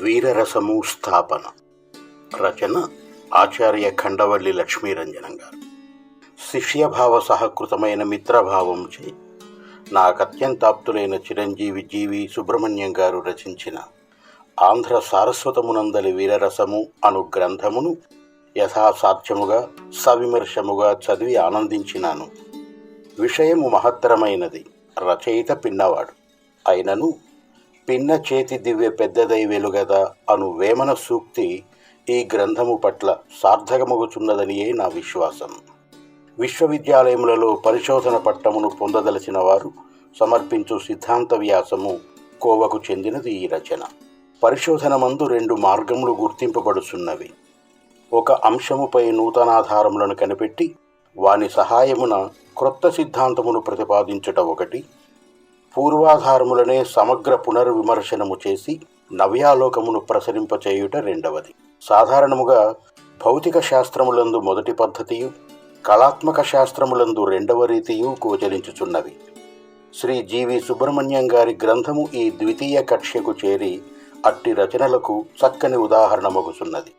వీరరసము స్థాపన. రచన ఆచార్య ఖండవల్లి లక్ష్మీరంజనం గారు. శిష్యభావ సహకృతమైన మిత్రభావంచే నాకత్యంతాప్తులైన చిరంజీవి జీవి సుబ్రహ్మణ్యం గారు రచించిన ఆంధ్ర సారస్వతమునందలి వీరరసము అను గ్రంథమును యథాసాధ్యముగా సవిమర్శముగా చదివి ఆనందించినాను. విషయము మహత్తరమైనది, రచయిత పిన్నవాడు. అయినను పిన్న చేతి దివ్య పెద్దదై వెలుగదా అను వేమన సూక్తి ఈ గ్రంథము పట్ల సార్థకమగుచున్నదనియే నా విశ్వాసం. విశ్వవిద్యాలయములలో పరిశోధన పట్టమును పొందదలచిన వారు సమర్పించు సిద్ధాంత వ్యాసము కోవకు చెందినది ఈ రచన. పరిశోధన మందు రెండు మార్గములు గుర్తింపబడుచున్నవి. ఒక అంశముపై నూతనాధారములను కనిపెట్టి వాని సహాయమున క్రొత్త సిద్ధాంతమును ప్రతిపాదించుట ఒకటి, పూర్వాధారములనే సమగ్ర పునర్విమర్శనము చేసి నవ్యాలోకమును ప్రసరింపచేయుట రెండవది. సాధారణముగా భౌతిక శాస్త్రములందు మొదటి పద్ధతియు, కళాత్మక శాస్త్రములందు రెండవ రీతియు గోచరించుచున్నవి. శ్రీ జీవి సుబ్రహ్మణ్యం గారి గ్రంథము ఈ ద్వితీయ కక్ష్యకు చేరి అట్టి రచనలకు చక్కని ఉదాహరణమగుచున్నది.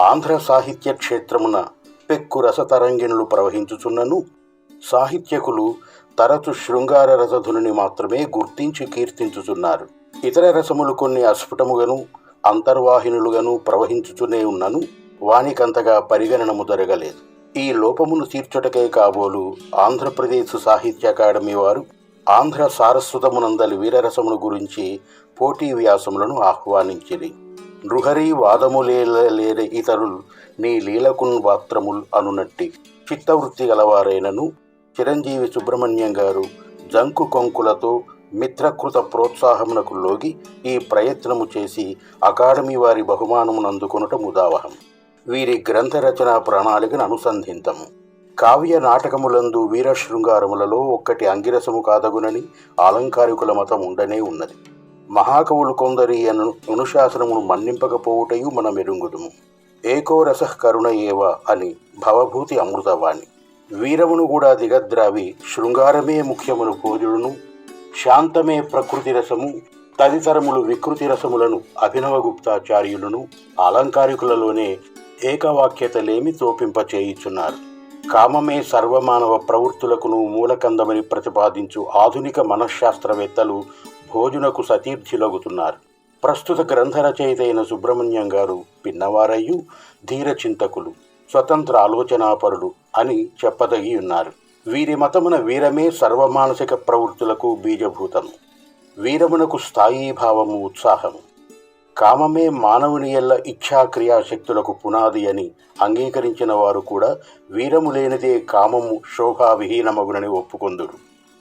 ఆంధ్ర సాహిత్య క్షేత్రమున పెక్కు రసతరంగిణులు ప్రవహించుచున్నను సాహిత్యకులు తరచు శృంగార రసధుని మాత్రమే గుర్తించి కీర్తించుచున్నారు. ఇతర రసములు కొన్ని అస్ఫుటముగాను అంతర్వాహినులుగాను ప్రవహించుచునే ఉన్నను వానికంతగా పరిగణనము జరగలేదు. ఈ లోపమును తీర్చుటకే కాబోలు ఆంధ్రప్రదేశ్ సాహిత్య అకాడమీ వారు ఆంధ్ర సారస్వతమునందలి వీరరసమును గురించి పోటీ వ్యాసములను ఆహ్వానించిరి. నృహరి వాదములేరే ఇతరులు నీ లీలకున్ వాత్రముల్ అనునట్టి చిత్తవృత్తి గలవారైనను చిరంజీవి సుబ్రహ్మణ్యం గారు జంకు కొంకులతో మిత్రకృత ప్రోత్సాహమునకు లోగి ఈ ప్రయత్నము చేసి అకాడమీ వారి బహుమానమును అందుకొనుట ముదావహం. వీరి గ్రంథ రచనా ప్రణాళికను అనుసంధింతము. కావ్య నాటకములందు వీరశృంగారములలో ఒక్కటి అంగిరసము కాదగునని ఆలంకారికుల మతం ఉండనే ఉన్నది. మహాకవులు కొందరి అనుశాసనమును మన్నింపకపోవుటయు మనమెరుంగుదుము. ఏకో రసః కరుణ ఏవ అని భవభూతి అమృతవాణి. వీరమును కూడా దిగద్రావి శృంగారమే ముఖ్యమును పూజుడును, శాంతమే ప్రకృతి రసము, తదితరములు వికృతి రసములను అభినవగుప్తాచార్యులను అలంకారికులలోనే ఏకవాక్యతలేమి తోపింపచేయుచున్నారు. కామమే సర్వమానవ ప్రవృత్తులకును మూలకందమని ప్రతిపాదించు ఆధునిక మనశ్శాస్త్రవేత్తలు భోజునకు సతీర్థులగుతున్నారు. ప్రస్తుత గ్రంథ రచయిత అయిన సుబ్రహ్మణ్యం గారు పిన్నవారయ్యు ధీరచింతకులు, స్వతంత్ర ఆలోచనాపరులు అని చెప్పదగి ఉన్నారు. వీరి మతమున వీరమే సర్వమానసిక ప్రవృత్తులకు బీజభూతము. వీరమునకు స్థాయీ భావము, ఉత్సాహము. కామమే మానవుని ఎల్ల ఇచ్ఛాక్రియాశక్తులకు పునాది అని అంగీకరించిన వారు కూడా వీరము లేనిదే కామము శోభావిహీనమగునని ఒప్పుకొందురు.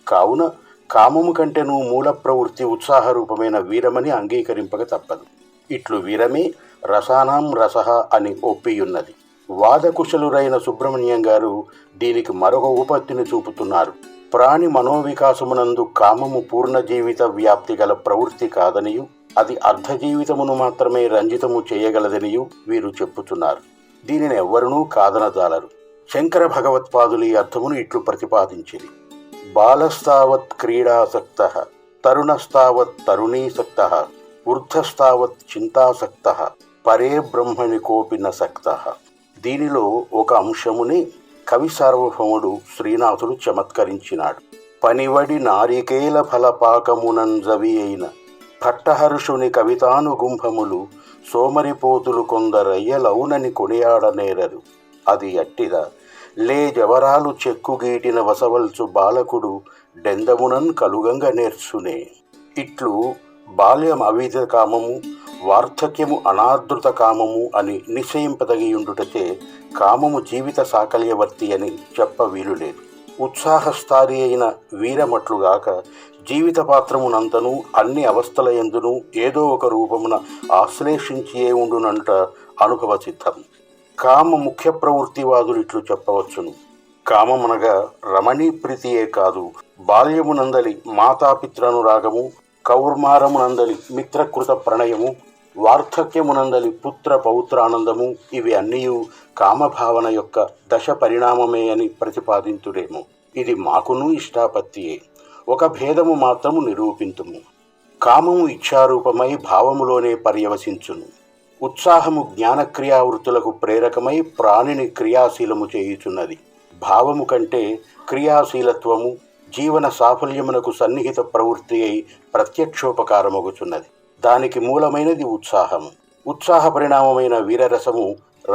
కావున కామము కంటేనూ మూల ప్రవృత్తి ఉత్సాహరూపమైన వీరమని అంగీకరింపక తప్పదు. ఇట్లు వీరమే రసానాం రసః అని ఒప్పియున్నది. వాదకుశలురైన సుబ్రహ్మణ్యం గారు దీనికి మరొక ఉపత్తిని చూపుతున్నారు. ప్రాణి మనోవికాసమునందు కామము పూర్ణ జీవిత వ్యాప్తి గల ప్రవృత్తి కాదనియు, అది అర్ధజీవితమును మాత్రమే రంజితము చేయగలదనియు వీరు చెప్పుతున్నారు. దీనిని ఎవ్వరునూ కాదనజాలరు. శంకర భగవత్పాదులు ఈ అర్థమును ఇట్లు ప్రతిపాదించిరి. బాలస్తావత్ క్రీడాసక్తః, తరుణస్తావత్ తరుణీసక్తః, వృద్ధస్తావత్ చింతాసక్తః, పరే బ్రహ్మణి కోపి న సక్తః. దీనిలో ఒక అంశముని కవి సార్వభౌముడు శ్రీనాథుడు చమత్కరించినాడు. పనివడి నారికేల ఫలపాకమునంజవి అయిన భట్టహర్షుని కవితానుగుంభములు సోమరిపోతులు కొందరయ్యలౌనని కొనియాడనేరరు. అది అట్టిద లే జవరాలు చెక్కుగీటిన వసవల్చు బాలకుడు డెందమునన్ కలుగంగ నేర్చునే. ఇట్లు బాల్యం అవిధ కామము, వార్ధక్యము అనాదృత కామము అని నిశ్చయింపదగియుండుటచే కామము జీవిత సాకల్యవర్తి అని చెప్ప వీలులేదు. ఉత్సాహస్థారి అయిన వీరమట్లుగాక జీవిత పాత్రమునంతను అన్ని అవస్థల యందును ఏదో ఒక రూపమున ఆశ్లేషించియే ఉండునంట అనుభవ సిద్ధం. కామ ముఖ్య ప్రవృత్తివాదులు ఇట్లు చెప్పవచ్చును. కామమునగా రమణీ ప్రీతియే కాదు, బాల్యమునందలి మాతాపిత్రానురాగము, కౌర్మారమునందలి మిత్రకృత ప్రణయము, వార్ధక్యమునందలి పుత్ర పౌత్రానందము ఇవి అన్నీయు కామభావన యొక్క దశ పరిణామమే అని ప్రతిపాదింతురేమో. ఇది మాకును ఇష్టాపత్తియే. ఒక భేదము మాత్రము నిరూపింతుము. కామము ఇచ్ఛారూపమై భావములోనే పర్యవసించును. ఉత్సాహము జ్ఞానక్రియావృత్తులకు ప్రేరకమై ప్రాణిని క్రియాశీలము చేయుచున్నది. భావము కంటే క్రియాశీలత్వము జీవన సాఫల్యమునకు సన్నిహిత ప్రవృత్తి అయి ప్రత్యక్షోపకారమగుచున్నది. దానికి మూలమైనది ఉత్సాహము. ఉత్సాహ పరిణామమైన వీరరసము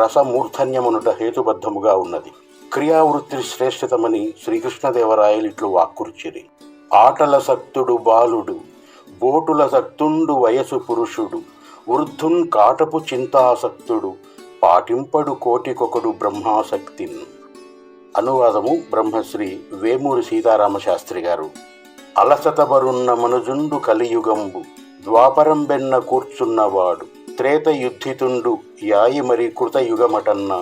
రసమూర్ధన్యమునుట హేతుబద్ధముగా ఉన్నది. క్రియావృత్తి శ్రేష్ఠతమని శ్రీకృష్ణదేవరాయలిట్లు వాక్కుర్చిరి. ఆటల సక్తుడు బాలుడు, బోటుల సక్తుండు వయసు పురుషుడు, వృద్ధున్ కాటపు చింతాసక్తుడు, పాటింపడు కోటికొకడు బ్రహ్మాసక్తిన్. అనువాదము బ్రహ్మశ్రీ వేమూరి సీతారామశాస్త్రి గారు. అలసతబరున్న మనుజుండు కలియుగంబు, ద్వాపరంబెన్న కూర్చున్నవాడు, త్రేత యుద్ధితుండు యాయి మరి కృతయుగమటన్న,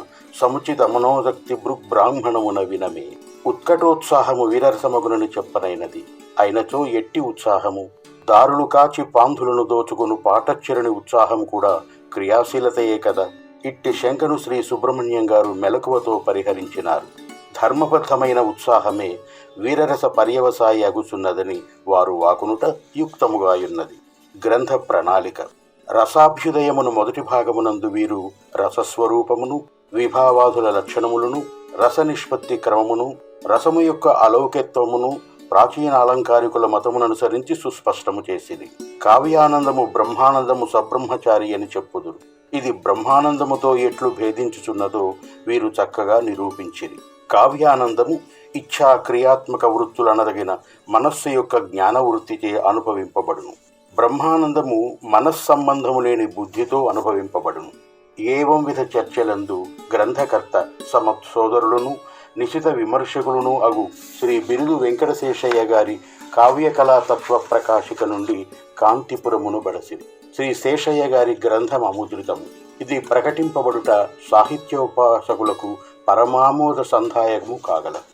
సముచిత మనోశక్తి బ్రాహ్మణమున వినమే. ఉత్కటోత్సాహము వీరరసమగునని చెప్పనైనది. అయినచో ఎట్టి ఉత్సాహము, దారులు కాచి పాంధులను దోచుకును పాటచ్చరణి ఉత్సాహం కూడా క్రియాశీలతయే కదా. ఇట్టి శంకను శ్రీ సుబ్రహ్మణ్యం గారు మెలకువతో పరిహరించినారు. ధర్మబద్ధమైన ఉత్సాహమే వీరరస పర్యవసాయి అగుచున్నదని వారు వాకునుట యుక్తముగాయున్నది. గ్రంథ ప్రణాళిక. రసాభ్యుదయమును మొదటి భాగమునందు వీరు రసస్వరూపమును, విభావాదుల లక్షణములను, రస నిష్పత్తి క్రమమును, రసము యొక్క అలౌకిత్వమును ప్రాచీన అలంకారికుల మతముననుసరించి సుస్పష్టము చేసిది. కావ్యానందము బ్రహ్మానందము సబ్రహ్మచారి అని చెప్పుదురు. ఇది బ్రహ్మానందముతో ఎట్లు భేదించుచున్నదో వీరు చక్కగా నిరూపించిరి. కావ్యానందము ఇచ్ఛా క్రియాత్మక వృత్తులనదగిన మనస్సు యొక్క జ్ఞాన వృత్తిచే అనుభవింపబడును. బ్రహ్మానందము మనస్సంబంధము లేని బుద్ధితో అనుభవింపబడును. ఏవం విధ చర్చలందు గ్రంథకర్త సోదరులను నిశిత విమర్శకులను అగు శ్రీ బిరుదు వెంకటశేషయ్య గారి కావ్యకళాతత్వ ప్రకాశిక నుండి కాంతిపురమును బడసిరి. శ్రీ శేషయ్య గారి గ్రంథం అముద్రితము. ఇది ప్రకటింపబడుట సాహిత్యోపాసకులకు పరమామోద సంధాయకము కాగలదు.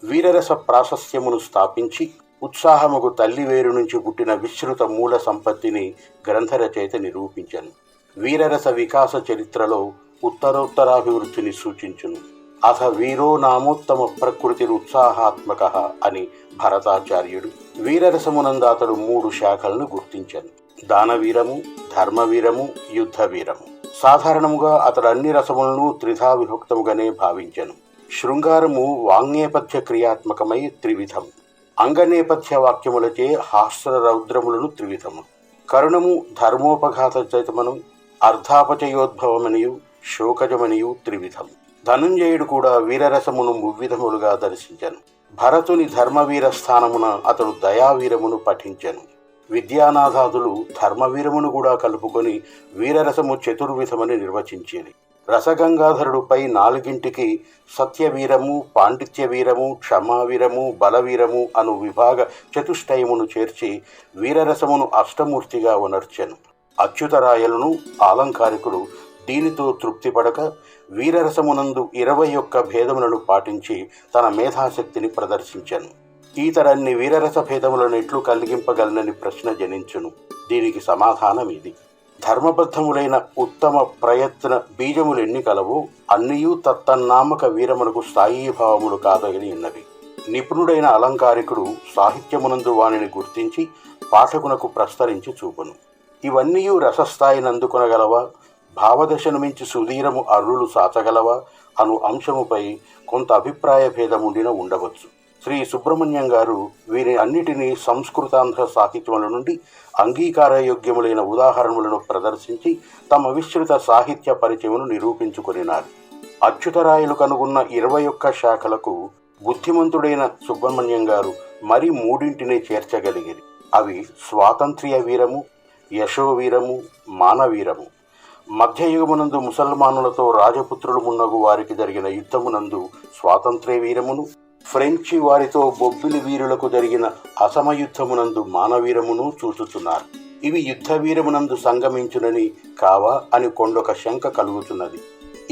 వీరరస ప్రాశస్త్యమును స్థాపించి ఉత్సాహముకు తల్లివేరు నుంచి పుట్టిన విస్తృత మూల సంపత్తిని గ్రంథరచయిత నిరూపించను. వీరరస వికాస చరిత్రలో ఉత్తరోత్తరాభివృద్ధిని సూచించును. అథ వీరో నామోత్తమ ప్రకృతిరుత్సాహాత్మక అని భరతాచార్యుడు వీరరసమునందు అతడు 3 శాఖలను గుర్తించను. దానవీరము, ధర్మవీరము, యుద్ధవీరము. సాధారణముగా అతడు అన్ని రసములను త్రిధా విభక్తముగానే భావించను. శృంగారము వాంగ్నేపథ్య క్రియాత్మకమై త్రివిధము. అంగనేపథ్య వాక్యములచే హాస్య రౌద్రములను త్రివిధము. కరుణము ధర్మోపఘాత చైతమను, అర్ధాపచయోద్భవమనియు, శోకజమనియు త్రివిధము. ధనుంజయుడు కూడా వీరరసమును మువ్విధములుగా దర్శించను. భరతుని ధర్మవీర స్థానమున అతడు దయావీరమును పఠించెను. విద్యానాథాదులు ధర్మవీరమును కూడా కలుపుకొని వీరరసము చతుర్విధమని నిర్వచించేది. రసగంగాధరుడుపై 4ంటికి సత్యవీరము, పాండిత్యవీరము, క్షమావీరము, బలవీరము అను విభాగ చతుష్టయమును చేర్చి వీరరసమును అష్టమూర్తిగా ఉనర్చెను. అచ్యుతరాయలను ఆలంకారికుడు దీనితో తృప్తిపడక వీరరసమునందు 21 భేదములను పాటించి తన మేధాశక్తిని ప్రదర్శించెను. ఈతరన్ని వీరరస భేదములను ఎట్లు కలిగింపగలనని ప్రశ్న జనించును. దీనికి సమాధానం ఇది. ధర్మబద్ధములైన ఉత్తమ ప్రయత్న బీజములెన్ని కలవో అన్నియూ తత్తన్నామక వీరమునకు స్థాయీభావములు కాదగని ఉన్నవి. నిపుణుడైన అలంకారికుడు సాహిత్యమునందు వానిని గుర్తించి పాఠకునకు ప్రస్తరించి చూపును. ఇవన్నీయూ రసస్థాయినందుకొనగలవా, భావదశను మించి సుధీరము అర్రులు సాచగలవా అను అంశముపై కొంత అభిప్రాయ భేదముండిన ఉండవచ్చు. శ్రీ సుబ్రహ్మణ్యం గారు వీరి అన్నిటినీ సంస్కృతాంధ్ర సాహిత్యముల నుండి అంగీకారయోగ్యములైన ఉదాహరణలను ప్రదర్శించి తమ విస్తృత సాహిత్య పరిచయమును నిరూపించుకొనినారు. అచ్యుతరాయలు కనుగొన్న 21 శాఖలకు బుద్ధిమంతుడైన సుబ్రహ్మణ్యం గారు మరి 3ంటినే చేర్చగలిగిరి. అవి స్వాతంత్ర్య వీరము, యశోవీరము, మానవీరము. మధ్యయుగమునందు ముసల్మానులతో రాజపుత్రులు మున్నగు వారికి జరిగిన యుద్ధమునందు స్వాతంత్ర్య వీరమును, ఫ్రెంచి వారితో బొబ్బిలి వీరులకు జరిగిన అసమయుద్ధమునందు మానవీరమును చూచుతున్నారు. ఇవి యుద్ధవీరమునందు సంగమించునని కావా అని కొండొక శంక కలుగుతున్నది.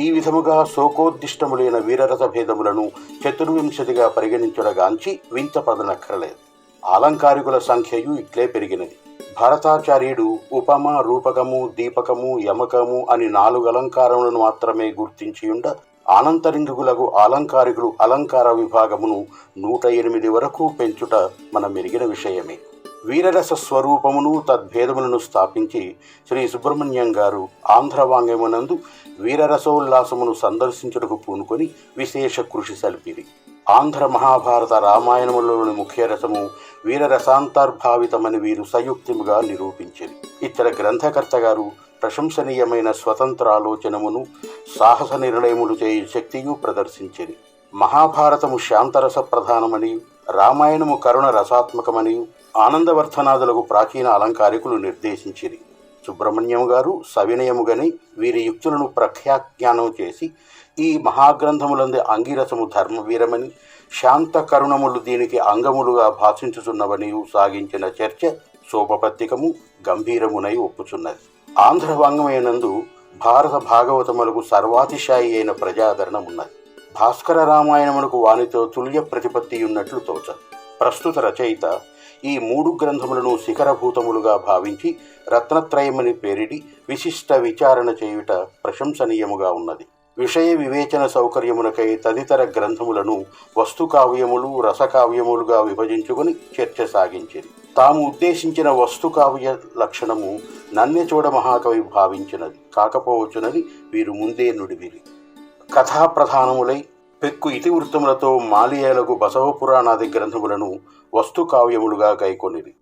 ఈ విధముగా శోకోద్దిష్టములైన వీరరస భేదములను 24గా పరిగణించుడగాంచి వింత పదనక్కరలేదు. ఆలంకారికుల సంఖ్యయు ఇట్లే పెరిగినది. భరతాచార్యుడు ఉపమ, రూపకము, దీపకము, యమకము అని 4 అలంకారములను మాత్రమే గుర్తించియుండ ఆనంతరింగులకు అలంకారికులు అలంకార విభాగమును 108 వరకు పెంచుట మన మెరిగిన విషయమే. వీరరస స్వరూపమును తద్భేదములను స్థాపించి శ్రీ సుబ్రహ్మణ్యం గారు ఆంధ్ర వాంగ్మయమునందు వీరరసోల్లాసమును సందర్శించుటకు పూనుకొని విశేష కృషి సల్పిరి. ఆంధ్ర మహాభారత రామాయణములోని ముఖ్య రసము వీరరసాంతర్భావితమని వీరు సయుక్తిముగా నిరూపించింది. ఇతర గ్రంథకర్త గారు ప్రశంసనీయమైన స్వతంత్రాలోచనమును సాహస నిర్ణయములు చేయు శక్తియు ప్రదర్శించింది. మహాభారతము శాంతరస ప్రధానమని, రామాయణము కరుణ రసాత్మకమని ఆనందవర్ధనాదులకు ప్రాచీన అలంకారికులు నిర్దేశించిరి. సుబ్రహ్మణ్యం గారు సవినయముగని వీరి యుక్తులను ప్రఖ్యాజ్ఞానం చేసి ఈ మహాగ్రంథములందే అంగిరసము ధర్మవీరమని, శాంత కరుణములు దీనికి అంగములుగా భాషించుచున్నవని సాగించిన చర్చ సోపపత్తికము గంభీరమునై ఒప్పుచున్నది. ఆంధ్ర వాంగ్మయనందు భారత భాగవతములకు సర్వాతిశాయి అయిన ప్రజాదరణ ఉన్నది. భాస్కర రామాయణమునకు వానితో తుల్య ప్రతిపత్తియున్నట్లు తోచదు. ప్రస్తుత రచయిత ఈ 3 గ్రంథములను శిఖరభూతములుగా భావించి రత్నత్రయమని పేరిడి విశిష్ట విచారణ చేయుట ప్రశంసనీయముగా ఉన్నది. విషయ వివేచన సౌకర్యమునకై తదితర గ్రంథములను వస్తుకావ్యములు రసకావ్యములుగా విభజించుకొని చర్చ సాగించింది. తాము ఉద్దేశించిన వస్తుకావ్య లక్షణము నన్నెచోడ మహాకవి భావించినది కాకపోవచ్చునని వీరు ముందే నుడివిరి. కథాప్రధానములై పెక్కు ఇతివృత్తములతో మాలియాలకు బసవపురాణాది గ్రంథములను వస్తుకావ్యములుగా గైకొనిరి.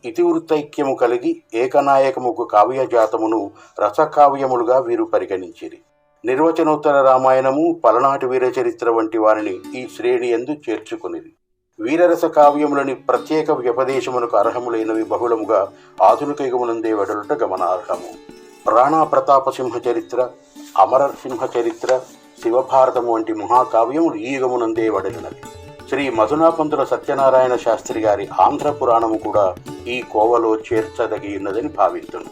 ఇతివృత్తైక్యము కలిగి ఏకనాయకముకు కావ్యజాతమును రసకావ్యములుగా వీరు పరిగణించిరి. నిర్వచనోత్తర రామాయణము, పలనాటి వీరచరిత్ర వంటి వారిని ఈ శ్రేణి యందు చేర్చుకొనిది. వీరరస కావ్యములని ప్రత్యేక వ్యపదేశమునకు అర్హములైనవి బహుళముగా ఆధునిక యుగమునందే వెడలుట గమనార్హము. రాణా ప్రతాపసింహ చరిత్ర, అమరసింహ చరిత్ర, శివభారతము వంటి మహాకావ్యములు ఈ యుగమునందే వడలినవి. శ్రీ మధునాపంతుల సత్యనారాయణ శాస్త్రి గారి ఆంధ్ర పురాణము కూడా ఈ కోవలో చేర్చదగినదని భావించును.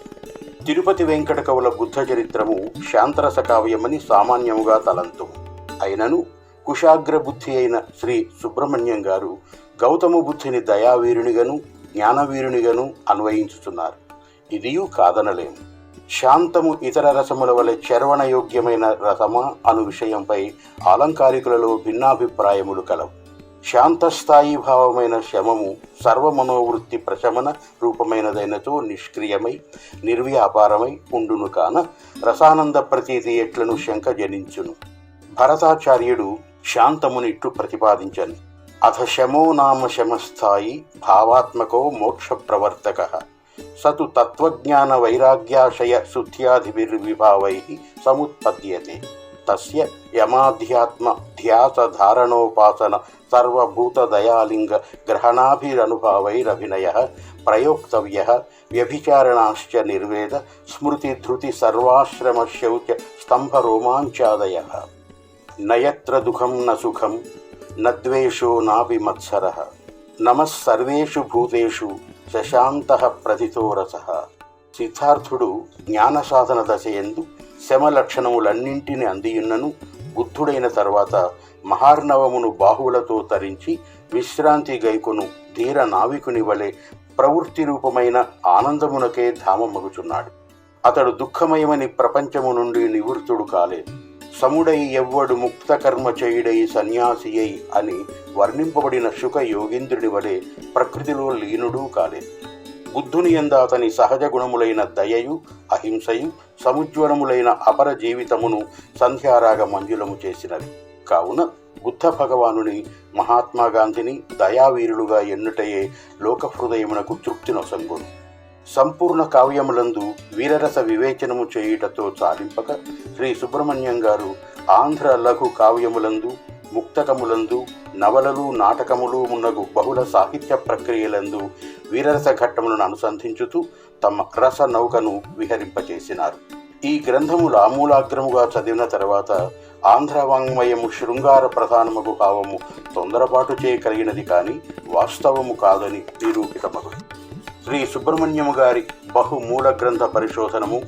తిరుపతి వెంకట కవుల బుద్ధ చరిత్రము శాంతరస కావ్యమని సామాన్యముగా తలంతుము. అయినను కుశాగ్ర బుద్ధి అయిన శ్రీ సుబ్రహ్మణ్యం గారు గౌతమ బుద్ధిని దయావీరునిగను జ్ఞానవీరునిగను అన్వయించుతున్నారు. ఇదియూ కాదనలేము. శాంతము ఇతర రసముల వలె చర్వణయోగ్యమైన రసమా అను విషయంపై అలంకారికులలో భిన్నాభిప్రాయములు కలవు. శాంతస్థాయి భావమైన శమము సర్వమనోవృత్తి ప్రశమన రూపమైనదైనతో నిష్క్రియమై నిర్వ్యాపారమై ఉండును కాన రసానంద ప్రతీతి ఎట్లను శంక జనించును. భరతాచార్యుడు శాంతముని ఇట్లు ప్రతిపాదించను. అథ శమో నామ శమస్థాయి భావాత్మకో మోక్ష ప్రవర్తక సతు తత్వజ్ఞాన వైరాగ్యాశయ శుద్ధ్యాధిభిర్విభావై సముత్పద్యతే. తస్య యమాధ్యాత్మ ధ్యాస ధారణోపాసన సర్వభూత దయాలింగ గ్రహణాభిరనుభావైరభినయ ప్రయోక్తవ్య వ్యభిచారణాశ్చ నిర్వేద స్మృతి ధృతి సర్వాశ్రమ శౌచ స్తంభ రోమాంచాదయ. నయత్ర దుఃఖం న సుఖం న ద్వేషో నాపి మత్సరః నమః సర్వేషు భూతేషు శశాంతః ప్రథితో రసః. సిద్ధార్థుడు జ్ఞాన సాధన దశయందు శమ లక్షణములన్నింటిని అందియున్నను బుద్ధుడైన తర్వాత మహార్ణవమును బాహువులతో తరించి విశ్రాంతి గైకొను ధీర నావికుని వలె ప్రవృత్తి రూపమైన ఆనందమునకే ధామమగుచున్నాడు. అతడు దుఃఖమయమని ప్రపంచము నుండి నివృత్తుడు కాలేదు. సముడై ఎవ్వడు ముక్త కర్మ చేయుడై సన్యాసియై అని వర్ణింపబడిన శుక యోగేంద్రుడి వలె ప్రకృతిలో లీనుడూ కాలేదు. బుద్ధుని యందు అతని సహజ గుణములైన దయయు అహింసయు సముజ్వలములైన అపర జీవితమును సంధ్యారాగ మంజులము చేసినవి. కావున బుద్ధ భగవానుని మహాత్మాగాంధిని దయావీరులుగా ఎన్నుటయే లోకహృదయమునకు తృప్తినొసంగును. సంపూర్ణ కావ్యములందు వీరరస వివేచనము చేయుటతో చాలింపక శ్రీ సుబ్రహ్మణ్యం గారు ఆంధ్ర లఘు కావ్యములందు ముక్తకములందు నవలలు నాటకములు మున్నగు బహుళ సాహిత్య ప్రక్రియలందు వీరరస ఘట్టములను అనుసంధించుతూ తమ రస నౌకను విహరింపచేసినారు. ఈ గ్రంథములు ఆమూలాగ్రముగా చదివిన తర్వాత ఆంధ్ర వాంగ్మయము శృంగార ప్రధానమగు భావము తొందరపాటు చేయగలిగినది కానీ వాస్తవము కాదని నిరూపితమగు. శ్రీ సుబ్రహ్మణ్యము గారి బహుమూల గ్రంథ పరిశోధనము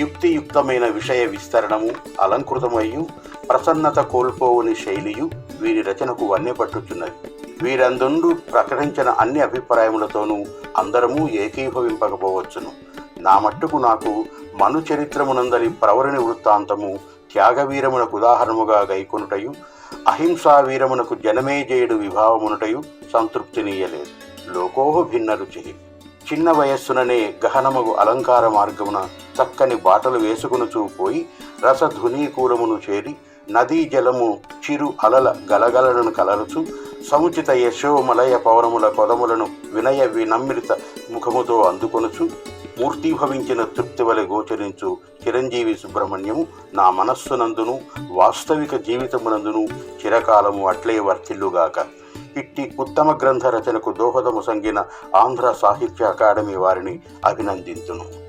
యుక్తియుక్తమైన విషయ విస్తరణము అలంకృతమయ్యు ప్రసన్నత కోల్పోవుని శైలియు వీరి రచనకు వన్నెపట్టుచున్నది. వీరందుండు ప్రకటించిన అన్ని అభిప్రాయములతోనూ అందరము ఏకీభవింపకపోవచ్చును. నా మట్టుకు నాకు మను చరిత్రమునందరి ప్రవరుని వృత్తాంతము త్యాగవీరమునకు ఉదాహరణముగా గైకొనుటయు అహింసా వీరమునకు జనమేజయుడు విభావమునుటయు సంతృప్తినీయలేదు. లోకోహ భిన్న రుచి. చిన్న వయస్సుననే గహనమగు అలంకార మార్గమున చక్కని బాటలు వేసుకునుచూ పోయి రసధునీకూలమును చేరి నదీ జలము చిరు అలల గలగలను కలరుచు సముచిత యశోమలయ పవనముల పదములను వినయ వినమ్రిత ముఖముతో అందుకొనుచు మూర్తిభవించిన తృప్తివలె గోచరించు చిరంజీవి సుబ్రహ్మణ్యము నా మనస్సునందును వాస్తవిక జీవితమునందును చిరకాలము అట్లే వర్తిల్లుగాక. ఇట్టి ఉత్తమ గ్రంథ రచనకు దోహదము సంగిన ఆంధ్ర సాహిత్య అకాడమీ వారిని అభినందింతును.